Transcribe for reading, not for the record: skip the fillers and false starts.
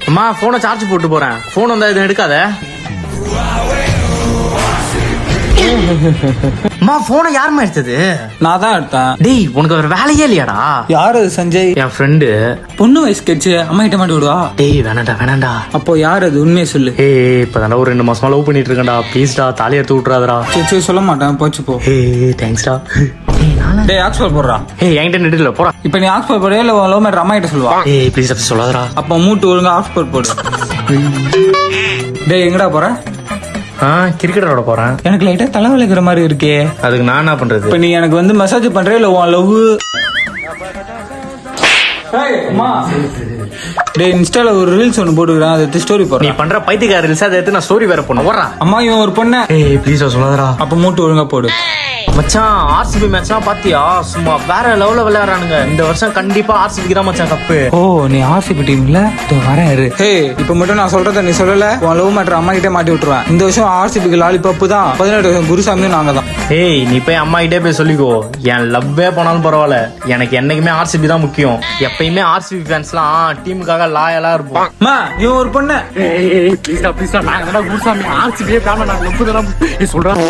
அம்மா போனை சார்ஜ் போட்டு போறேன். போன் வந்தா எதுவும் எடுக்காத. அம்மா போனை யாருமா எடுத்தது? நான் தான் எடுத்தேன். டேய் உனக்கு ஒரு வேலையே இல்லையாடா? யாரு அது? சஞ்சய் என் ஃப்ரெண்டு. பொண்ணு வயசு கட்சி அம்மா கிட்ட மாட்டி விடுவா. டேய் வேணாண்டா. அப்போ யார் அது? உண்மையை சொல்லு. ஏய் இப்பதான்டா ஒரு 2 மாசமா லவ் பண்ணிட்டு இருக்கேன்டா. ப்ளீஸ்டா தாலி எடுத்து விட்டுறாதடா. சரி சொல்ல மாட்டேன், போச்சு போ. ஏய் தேங்க்ஸ்டா. டேய் ஆக்ஸ்போர்ட் போடுறா. ஏய் என்கிட்ட நெட் இல்ல போடா. இப்போ நீ ஆக்ஸ்போர்ட் போடுறியா இல்ல லவ் மேட்டர் அம்மா கிட்ட சொல்லுவா? ஏய் ப்ளீஸ் அப்படி சொல்லாதடா. அப்போ மூட்டு ஒழுங்கா ஆக்ஸ்போர்ட் போடு. டேய் எங்கடா போற? கிரிக்கெட் விளையாட போறேன். எனக்கு லைட்டா தலை வலிக்கிற மாதிரி இருக்கே. அதுக்கு நான் என்ன பண்றது? இப்ப நீ எனக்கு வந்து மெசேஜ் பண்றே இல்ல உன் லவ். டேய் இன்ஸ்டால ஒரு ரீல்ஸ் ஒன்னு போட்டுக்கிறேன், அதை ஸ்டோரி நீ போடுறேன். பண்ற பைத்தியக்கார ரீல்ஸ் அதை எடுத்து நான் ஸ்டோரி வேற பண்ண ஓடுறா. அம்மா இவன் ஒரு பொண்ணு. ஏய் ப்ளீஸ் சொல்லாதடா. அப்ப மூட்டு ஒழுங்கா போடு. மச்சான் ஆர்சிபி மேட்ச்லாம் பாத்தியா? சும்மா வேற லெவல்ல விளையாடுறானுங்க. இந்த வருஷம் கண்டிப்பா ஆர்சிபிக்கு தான் மச்சான் கப்பு. ஓ நீ ஆர்சிபி டீம்ல வரேன் இரு. ஹே இப்ப மட்டும் நான் சொல்றத நீ சொல்லல, உன் லவ் மேட்டர் அம்மா கிட்டே மாட்டி விட்டுருவேன். இந்த வருஷம் ஆர்சிபிக்கு லாலிபப்பு தான். 18 வருஷம் குருசாமியும் நாங்க தான். ஏய் நீ போய் அம்மா கிட்டே போய் சொல்லிக்கோ. என் லவ்வே போனாலும் பரவாயில்ல, எனக்கு என்னைக்குமே ஆர்சிபி தான் முக்கியம். எப்பயுமே ஆர்சிபி ஃபேன்ஸ்லாம் டீமுக்காக லாயலா இருப்போம். அம்மா இவன் ஒரு பொண்ணு. ப்ளீஸ் ப்ளீஸ் நான் குருசாமி ஆர்சிபியே ஃபேன். நான் லவ் தான் சொல்றேன்.